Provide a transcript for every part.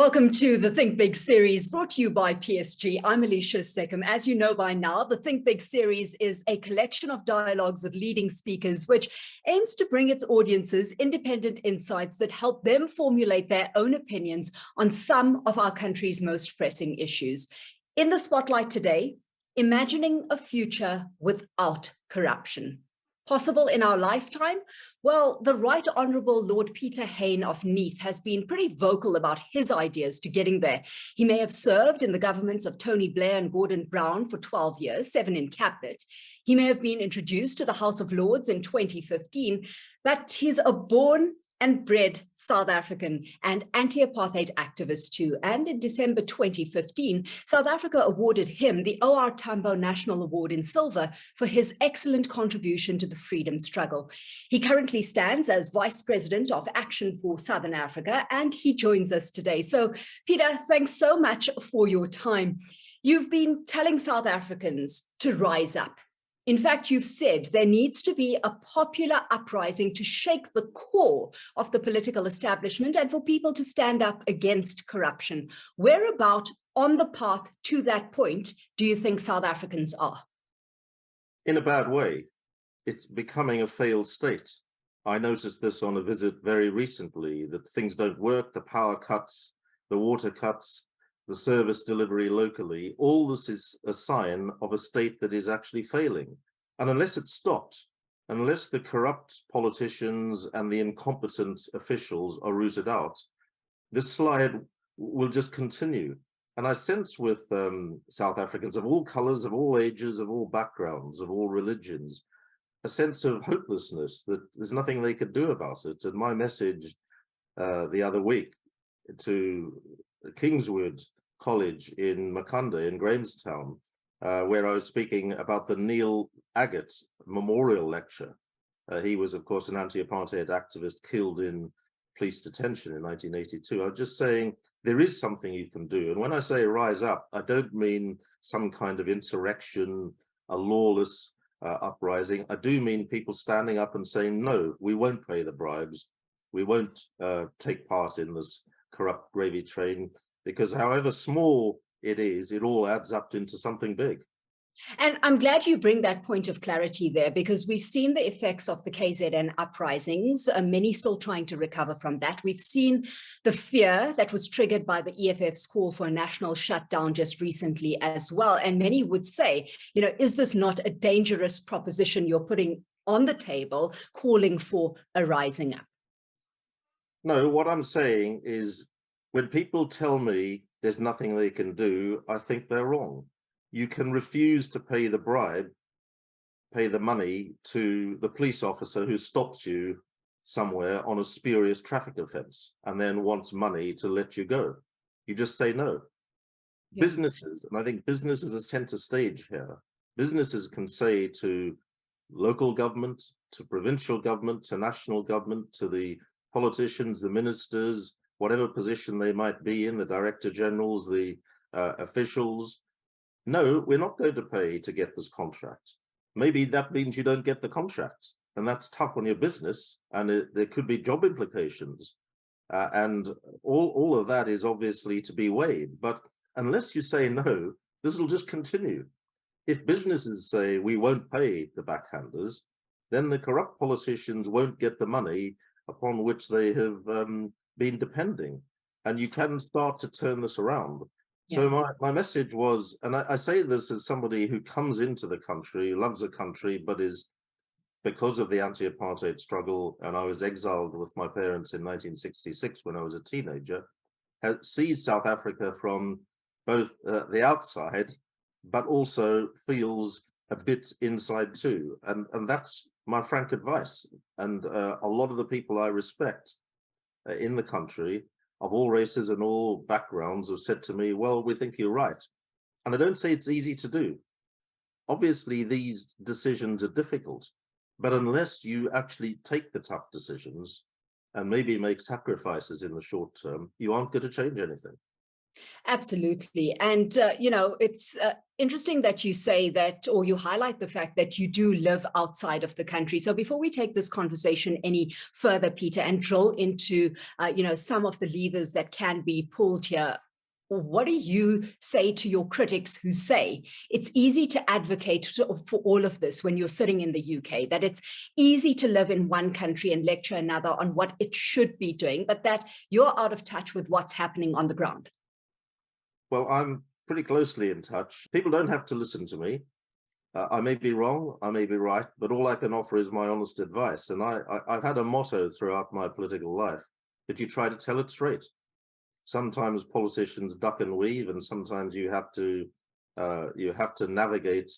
Welcome to the Think Big series brought to you by PSG. I'm Alishia Seckam. As you know by now, the Think Big series is a collection of dialogues with leading speakers, which aims to bring its audiences independent insights that help them formulate their own opinions on some of our country's most pressing issues. In the spotlight today, imagining a future without corruption. Possible in our lifetime? Well, the Right Honourable Lord Peter Hain of Neath has been pretty vocal about his ideas to getting there. He may have served in the governments of Tony Blair and Gordon Brown for 12 years, 7 in cabinet. He may have been introduced to the House of Lords in 2015, but he's a born and bred South African and anti-apartheid activist too. And in December 2015, South Africa awarded him the O.R. Tambo National Award in Silver for his excellent contribution to the freedom struggle. He currently stands as Vice President of Action for Southern Africa, and he joins us today. So, Peter, thanks so much for your time. You've been telling South Africans to rise up. In fact, you've said there needs to be a popular uprising to shake the core of the political establishment and for people to stand up against corruption. Whereabout on the path to that point do you think South Africans are? In a bad way. It's becoming a failed state. I noticed this on a visit very recently, that things don't work, the power cuts, the water cuts, the service delivery locally. All this is a sign of a state that is actually failing. And unless it's stopped, unless the corrupt politicians and the incompetent officials are rooted out, this slide will just continue. And I sense with South Africans of all colors, of all ages, of all backgrounds, of all religions, a sense of hopelessness, that there's nothing they could do about it. And my message the other week to Kingswood College in Makanda in Grahamstown, where I was speaking about the Neil Agate Memorial Lecture. He was, of course, an anti-apartheid activist killed in police detention in 1982. I was just saying there is something you can do. And when I say rise up, I don't mean some kind of insurrection, a lawless uprising. I do mean people standing up and saying, no, we won't pay the bribes. We won't take part in this corrupt gravy train. Because however small it is, it all adds up into something big. And I'm glad you bring that point of clarity there, because we've seen the effects of the KZN uprisings, many still trying to recover from that. We've seen the fear that was triggered by the EFF's call for a national shutdown just recently as well. And many would say, is this not a dangerous proposition you're putting on the table, calling for a rising up? No, what I'm saying is, when people tell me there's nothing they can do, I think they're wrong. You can refuse to pay the bribe, pay the money to the police officer who stops you somewhere on a spurious traffic offense and then wants money to let you go. You just say no. Yeah. Businesses, and I think business is a center stage here. Businesses can say to local government, to provincial government, to national government, to the politicians, the ministers, whatever position they might be in, the director generals, the officials, no, we're not going to pay to get this contract. Maybe that means you don't get the contract, and that's tough on your business, and there could be job implications. And all of that is obviously to be weighed. But unless you say no, this will just continue. If businesses say we won't pay the backhanders, then the corrupt politicians won't get the money upon which they have been depending, and you can start to turn this around. Yeah. So my message was, and I say this as somebody who comes into the country, loves the country, but is, because of the anti-apartheid struggle, and I was exiled with my parents in 1966 when I was a teenager, sees South Africa from both the outside, but also feels a bit inside too. And that's my frank advice. And a lot of the people I respect in the country, of all races and all backgrounds, have said to me, well, we think you're right. And I don't say it's easy to do. Obviously, these decisions are difficult, but unless you actually take the tough decisions and maybe make sacrifices in the short term, you aren't going to change anything. Absolutely. And, it's interesting that you say that, or you highlight the fact that you do live outside of the country. So before we take this conversation any further, Peter, and drill into, some of the levers that can be pulled here, what do you say to your critics who say it's easy to advocate for all of this when you're sitting in the UK, that it's easy to live in one country and lecture another on what it should be doing, but that you're out of touch with what's happening on the ground? Well, I'm pretty closely in touch. People don't have to listen to me. I may be wrong, I may be right, but all I can offer is my honest advice. And I've had a motto throughout my political life that you try to tell it straight. Sometimes politicians duck and weave, and sometimes you have to navigate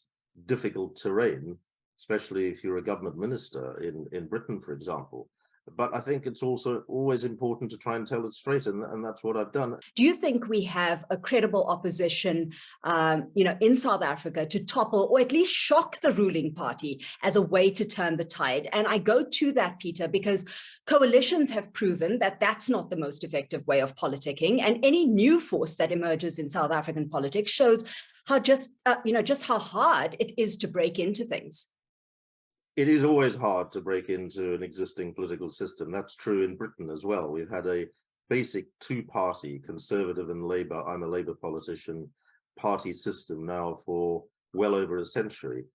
difficult terrain, especially if you're a government minister in Britain, for example. But I think it's also always important to try and tell it straight, and that's what I've done. Do you think we have a credible opposition, in South Africa to topple or at least shock the ruling party as a way to turn the tide? And I go to that, Peter, because coalitions have proven that that's not the most effective way of politicking. And any new force that emerges in South African politics shows how just how hard it is to break into things. It is always hard to break into an existing political system. That's true in Britain as well. We've had a basic two-party, Conservative and Labour, I'm a Labour politician, party system now for well over a century.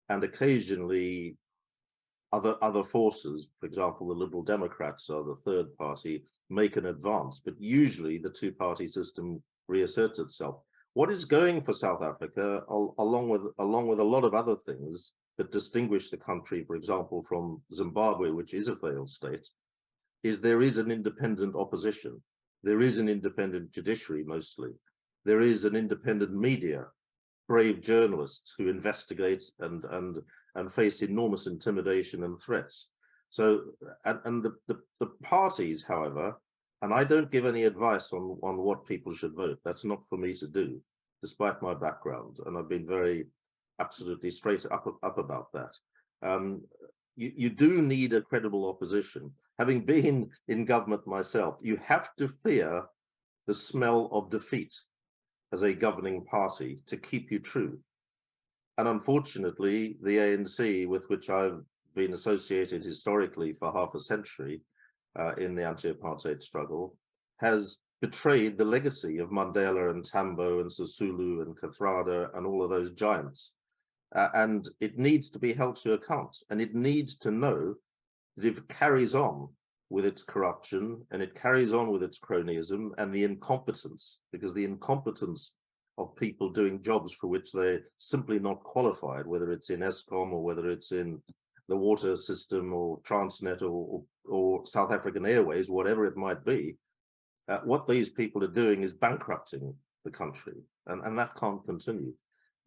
And occasionally other forces, for example, the Liberal Democrats are the third party, make an advance, but usually the two-party system reasserts itself. What is going for South Africa, along with a lot of other things that distinguish the country, for example, from Zimbabwe, which is a failed state, is there is an independent opposition. There is an independent judiciary, mostly. There is an independent media, brave journalists who investigate and face enormous intimidation and threats. So, and the parties, however, and I don't give any advice on what people should vote. That's not for me to do, despite my background. And I've been very absolutely straight up about that. You do need a credible opposition. Having been in government myself, you have to fear the smell of defeat as a governing party to keep you true. And unfortunately, the ANC, with which I've been associated historically for half a century in the anti-apartheid struggle, has betrayed the legacy of Mandela and Tambo and Sisulu and Kathrada and all of those giants. And it needs to be held to account, and it needs to know that if it carries on with its corruption and it carries on with its cronyism and the incompetence, because the incompetence of people doing jobs for which they're simply not qualified, whether it's in Eskom or whether it's in the water system or Transnet or South African Airways, whatever it might be, what these people are doing is bankrupting the country, and that can't continue.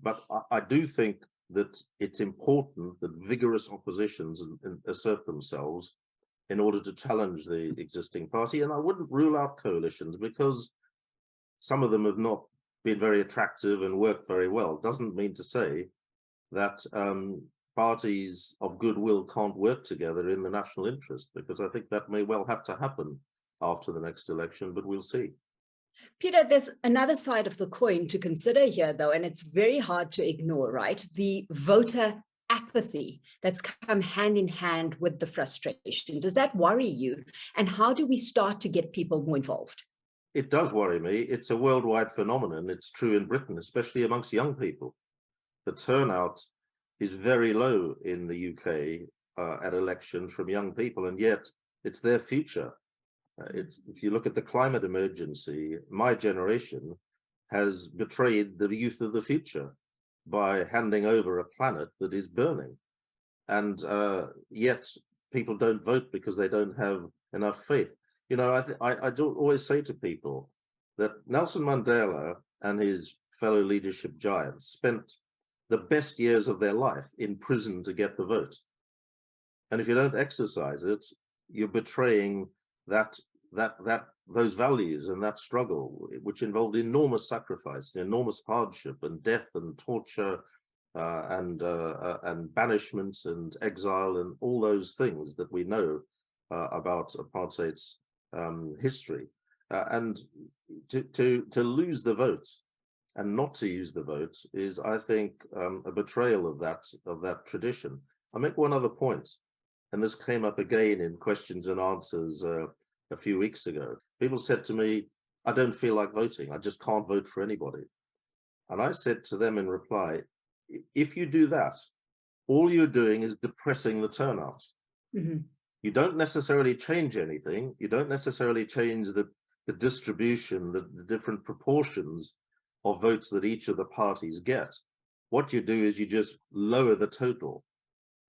But I do think that it's important that vigorous oppositions assert themselves in order to challenge the existing party. And I wouldn't rule out coalitions, because some of them have not been very attractive and worked very well. Doesn't mean to say that parties of goodwill can't work together in the national interest, because I think that may well have to happen after the next election, but we'll see. Peter, there's another side of the coin to consider here, though, and it's very hard to ignore, right? The voter apathy that's come hand in hand with the frustration. Does that worry you? And how do we start to get people more involved? It does worry me. It's a worldwide phenomenon. It's true in Britain, especially amongst young people. The turnout is very low in the UK at elections from young people, and yet it's their future. If you look at the climate emergency, my generation has betrayed the youth of the future by handing over a planet that is burning. And yet people don't vote because they don't have enough faith. You know, I do always say to people that Nelson Mandela and his fellow leadership giants spent the best years of their life in prison to get the vote. And if you don't exercise it, you're betraying those values and that struggle, which involved enormous sacrifice, enormous hardship and death and torture and banishment and exile and all those things that we know about apartheid's history. And to lose the vote and not to use the vote is, I think, a betrayal of that tradition. I'll make one other point, and this came up again in questions and answers a few weeks ago. People said to me, I don't feel like voting. I just can't vote for anybody. And I said to them in reply, if you do that, all you're doing is depressing the turnout. Mm-hmm. You don't necessarily change anything. You don't necessarily change the distribution, the different proportions of votes that each of the parties get. What you do is you just lower the total,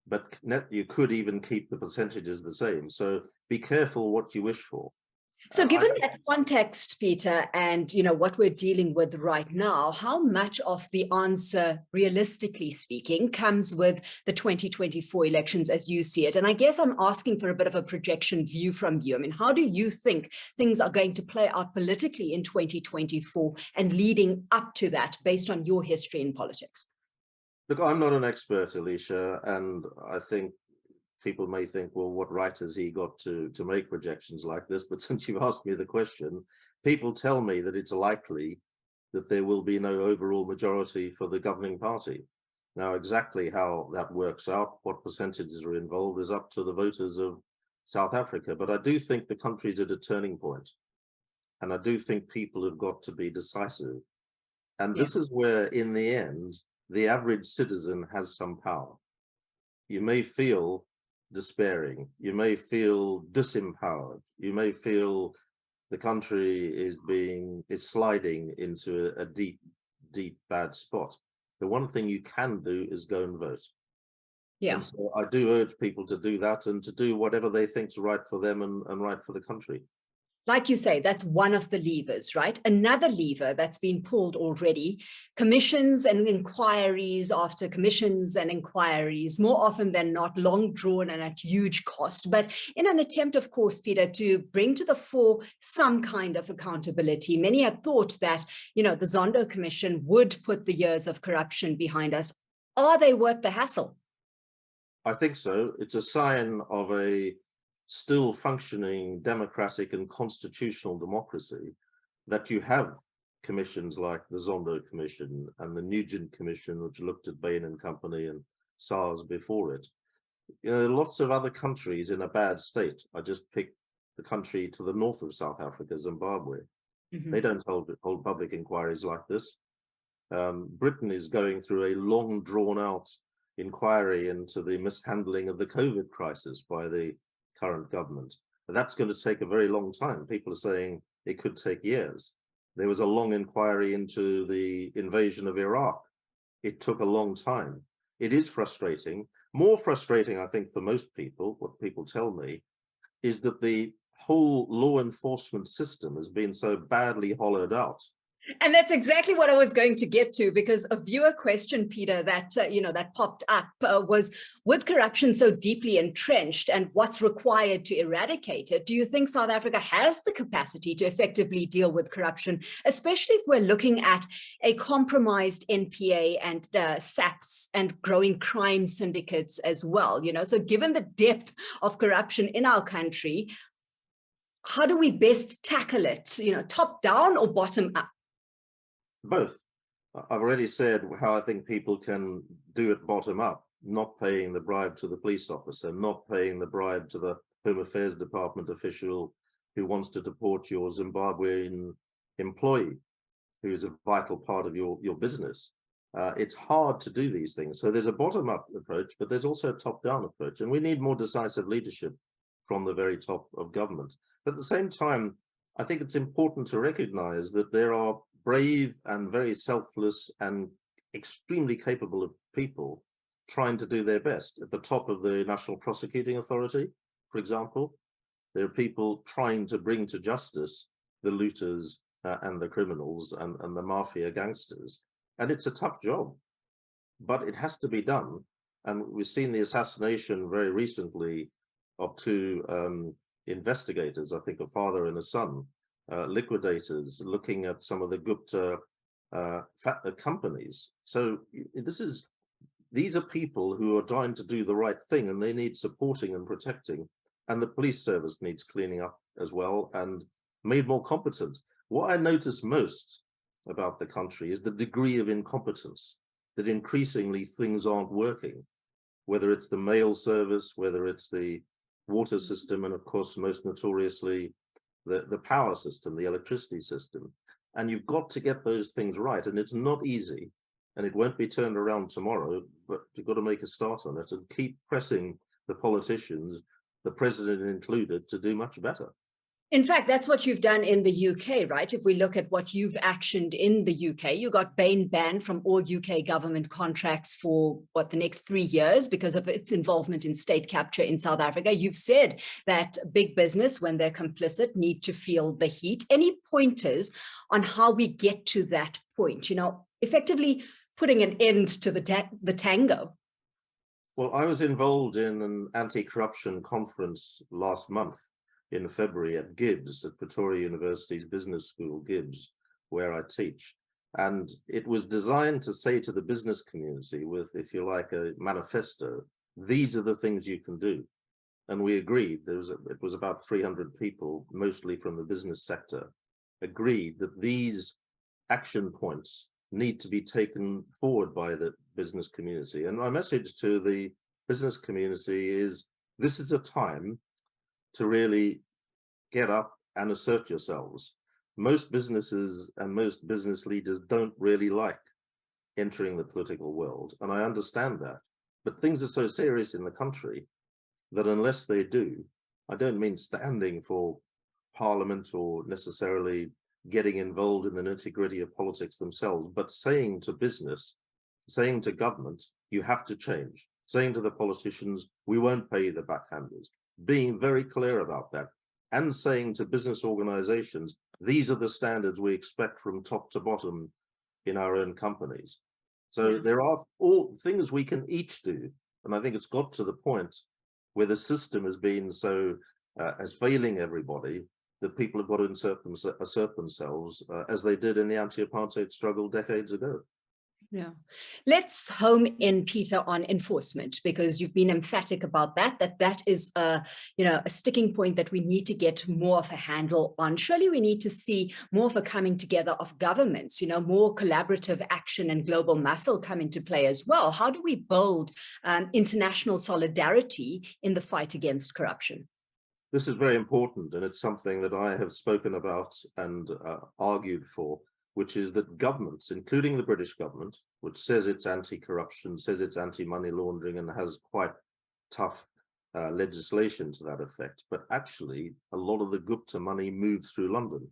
but you could even keep the percentages the same. So be careful what you wish for. So given that context, Peter, and what we're dealing with right now, how much of the answer, realistically speaking, comes with the 2024 elections as you see it? And I guess I'm asking for a bit of a projection view from you. I mean, how do you think things are going to play out politically in 2024 and leading up to that, based on your history in politics? Look, I'm not an expert, Alishia, and I think people may think, well, what right has he got to make projections like this? But since you've asked me the question, people tell me that it's likely that there will be no overall majority for the governing party. Now, exactly how that works out, what percentages are involved, is up to the voters of South Africa. But I do think the country's at a turning point, and I do think people have got to be decisive. And this is where, in the end, the average citizen has some power. You may feel despairing, you may feel disempowered, you may feel the country is sliding into a deep bad spot. The one thing you can do is go and vote. And so I do urge people to do that and to do whatever they think is right for them and right for the country. Like you say, that's one of the levers, right? Another lever that's been pulled already, commissions and inquiries after commissions and inquiries, more often than not, long drawn and at huge cost. But in an attempt, of course, Peter, to bring to the fore some kind of accountability, many had thought that, the Zondo Commission would put the years of corruption behind us. Are they worth the hassle? I think so. It's a sign of a still functioning democratic and constitutional democracy that you have commissions like the Zondo Commission and the Nugent Commission, which looked at Bain and Company and SARS before it. There are lots of other countries in a bad state. I just picked the country to the north of South Africa, Zimbabwe. Mm-hmm. They don't hold public inquiries like this. Britain is going through a long drawn out inquiry into the mishandling of the COVID crisis by the current government. But that's going to take a very long time. People are saying it could take years. There was a long inquiry into the invasion of Iraq. It took a long time. It is frustrating. More frustrating, I think, for most people, what people tell me, is that the whole law enforcement system has been so badly hollowed out. And that's exactly what I was going to get to, because a viewer question, Peter, that that popped up was, with corruption so deeply entrenched and what's required to eradicate it, do you think South Africa has the capacity to effectively deal with corruption, especially if we're looking at a compromised NPA and SAPs and growing crime syndicates as well? So given the depth of corruption in our country, how do we best tackle it? Top down or bottom up? Both. I've already said how I think people can do it bottom up, not paying the bribe to the police officer, not paying the bribe to the Home Affairs Department official who wants to deport your Zimbabwean employee, who is a vital part of your business. It's hard to do these things. So there's a bottom-up approach, but there's also a top-down approach. And we need more decisive leadership from the very top of government. But at the same time, I think it's important to recognize that there are brave and very selfless and extremely capable of people trying to do their best. At the top of the National Prosecuting Authority, for example, there are people trying to bring to justice the looters and the criminals and the mafia gangsters. And it's a tough job, but it has to be done. And we've seen the assassination very recently of two investigators, I think a father and a son, liquidators, looking at some of the Gupta companies. So these are people who are trying to do the right thing, and they need supporting and protecting. And the police service needs cleaning up as well. And made more competent. What I notice most about the country is the degree of incompetence, that increasingly things aren't working, whether it's the mail service, whether it's the water system, and of course, most notoriously, the power system, the electricity system. And you've got to get those things right. And it's not easy, and it won't be turned around tomorrow, but you've got to make a start on it and keep pressing the politicians, the president included, to do much better. In fact, that's what you've done in the UK, right? If we look at what you've actioned in the UK, you got Bain banned from all UK government contracts for the next 3 years because of its involvement in state capture in South Africa. You've said that big business, when they're complicit, need to feel the heat. Any pointers on how we get to that point, effectively putting an end to the tango? Well, I was involved in an anti-corruption conference last month in February at Gibbs, at Pretoria University's Business School, Gibbs, where I teach. And it was designed to say to the business community with, if you like, a manifesto, these are the things you can do. And we agreed, it was about 300 people, mostly from the business sector, agreed that these action points need to be taken forward by the business community. And my message to the business community is, this is a time to really get up and assert yourselves. Most businesses and most business leaders don't really like entering the political world, and I understand that. But things are so serious in the country that unless they do, I don't mean standing for parliament or necessarily getting involved in the nitty-gritty of politics themselves, but saying to business, saying to government, you have to change, saying to the politicians, we won't pay the backhanders, being very clear about that, and saying to business organizations, these are the standards we expect from top to bottom in our own companies. So there are all things we can each do. And I think it's got to the point where the system has been so, as failing everybody, that people have got to assert themselves as they did in the anti-apartheid struggle decades ago. Yeah. Let's home in, Peter, on enforcement, because you've been emphatic about that is a sticking point that we need to get more of a handle on. Surely we need to see more of a coming together of governments, more collaborative action and global muscle come into play as well. How do we build international solidarity in the fight against corruption? This is very important, and it's something that I have spoken about and argued for, which is that governments, including the British government, which says it's anti-corruption, says it's anti-money laundering, and has quite tough legislation to that effect, but actually a lot of the Gupta money moved through London,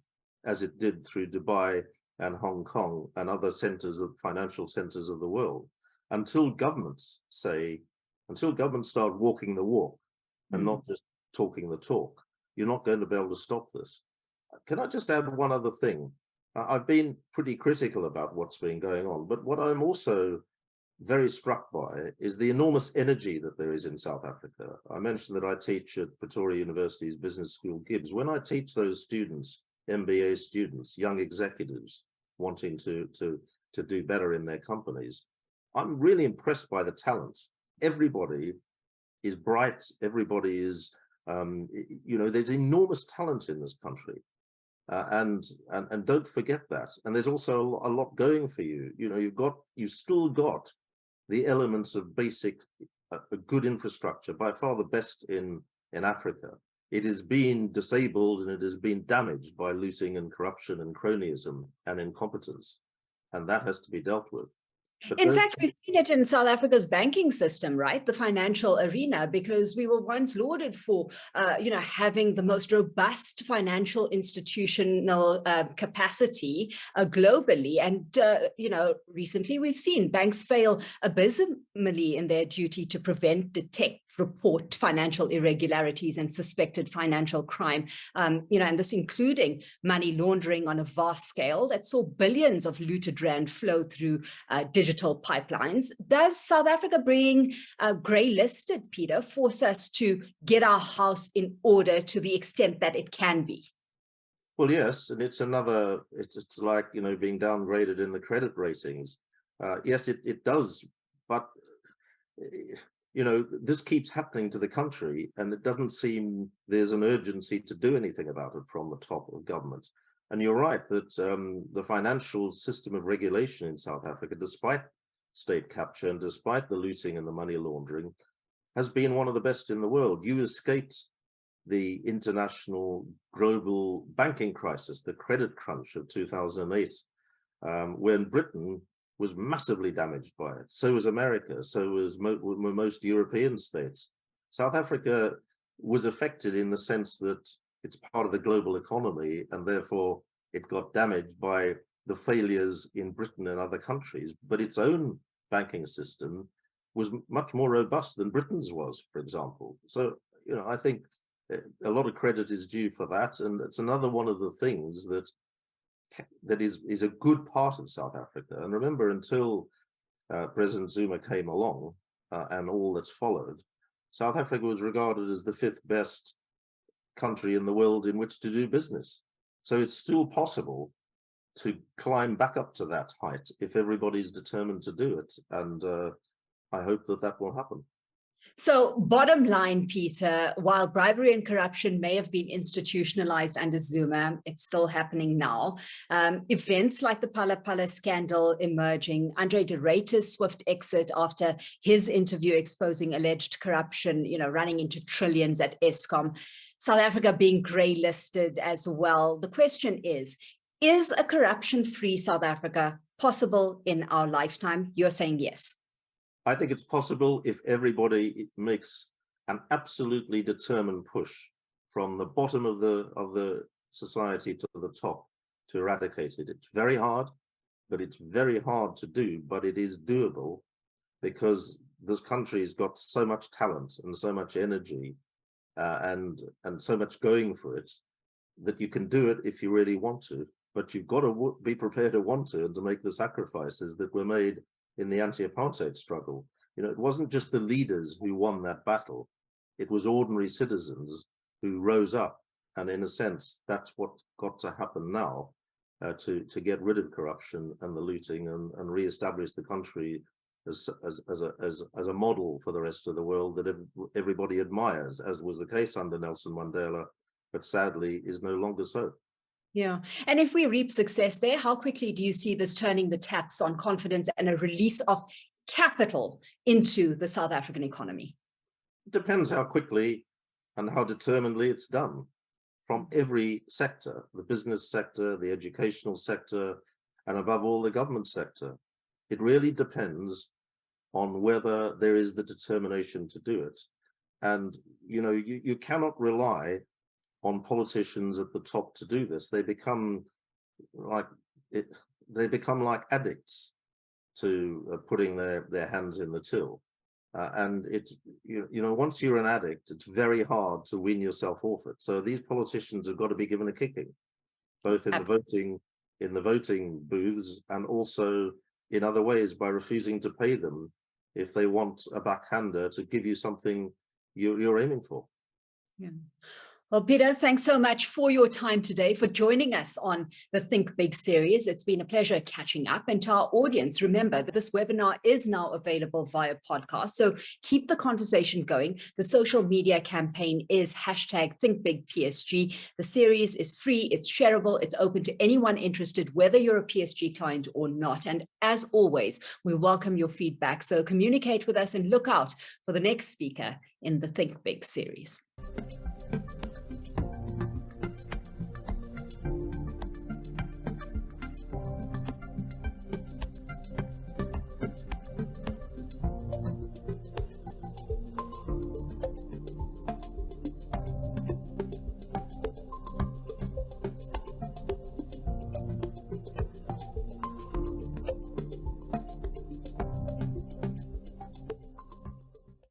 as it did through Dubai and Hong Kong and other financial centers of the world. Until governments start walking the walk and not just talking the talk, you're not going to be able to stop this. Can I just add one other thing? I've been pretty critical about what's been going on, but what I'm also very struck by is the enormous energy that there is in South Africa. I mentioned that I teach at Pretoria University's Business School, Gibbs. When I teach those students, MBA students, young executives wanting to do better in their companies, I'm really impressed by the talent. Everybody is bright. Everybody is, there's enormous talent in this country. And don't forget that. And there's also a lot going for you. You've still got the elements of basic, a good infrastructure, by far the best in Africa. It is being disabled and it has been damaged by looting and corruption and cronyism and incompetence. And that has to be dealt with. In fact, we've seen it in South Africa's banking system, right? The financial arena, because we were once lauded for, having the most robust financial institutional capacity globally. And, recently we've seen banks fail abysmally in their duty to prevent, detect, report financial irregularities and suspected financial crime, and this including money laundering on a vast scale that saw billions of looted rand flow through digital pipelines. Does South Africa being grey listed, Peter, force us to get our house in order to the extent that it can be? Well, yes, and it's like, being downgraded in the credit ratings. Yes, it does, but this keeps happening to the country, and it doesn't seem there's an urgency to do anything about it from the top of government. And you're right that the financial system of regulation in South Africa, despite state capture and despite the looting and the money laundering, has been one of the best in the world. You escaped the international global banking crisis, the credit crunch of 2008, when Britain was massively damaged by it. So was America, so was most European states. South Africa was affected in the sense that it's part of the global economy, and therefore it got damaged by the failures in Britain and other countries, but its own banking system was much more robust than Britain's was, for example. So, I think a lot of credit is due for that, and it's another one of the things that is a good part of South Africa. And remember, until President Zuma came along and all that's followed, South Africa was regarded as the 5th best country in the world in which to do business. So it's still possible to climb back up to that height if everybody's determined to do it. And I hope that will happen. So bottom line, Peter, while bribery and corruption may have been institutionalized under Zuma, it's still happening now. Events like the Phala Phala scandal emerging, Andre de Ruyter's swift exit after his interview exposing alleged corruption, running into trillions at Eskom, South Africa being grey-listed as well. The question is a corruption-free South Africa possible in our lifetime? You're saying yes. I think it's possible if everybody makes an absolutely determined push from the bottom of the society to the top to eradicate it. It's very hard, but it's very hard to do, but it is doable because this country's got so much talent and so much energy and so much going for it that you can do it if you really want to, but you've got to be prepared to want to and to make the sacrifices that were made in the anti-apartheid struggle. It wasn't just the leaders who won that battle. It was ordinary citizens who rose up. And in a sense, that's what's got to happen now to get rid of corruption and the looting and reestablish the country as a model for the rest of the world that everybody admires, as was the case under Nelson Mandela, but sadly is no longer so. Yeah. And if we reap success there, how quickly do you see this turning the taps on confidence and a release of capital into the South African economy? It depends how quickly and how determinedly it's done from every sector, the business sector, the educational sector, and above all, the government sector. It really depends on whether there is the determination to do it. And, you cannot rely on politicians at the top to do this. They become like addicts to putting their hands in the till. And it's, once you're an addict, it's very hard to wean yourself off it. So these politicians have got to be given a kicking, both in the voting booths and also in other ways by refusing to pay them if they want a backhander to give you something you're aiming for. Yeah. Well, Peter, thanks so much for your time today, for joining us on the Think Big series. It's been a pleasure catching up. And to our audience, remember that this webinar is now available via podcast. So keep the conversation going. The social media campaign is #ThinkBigPSG. The series is free, it's shareable, it's open to anyone interested, whether you're a PSG client or not. And as always, we welcome your feedback. So communicate with us and look out for the next speaker in the Think Big series.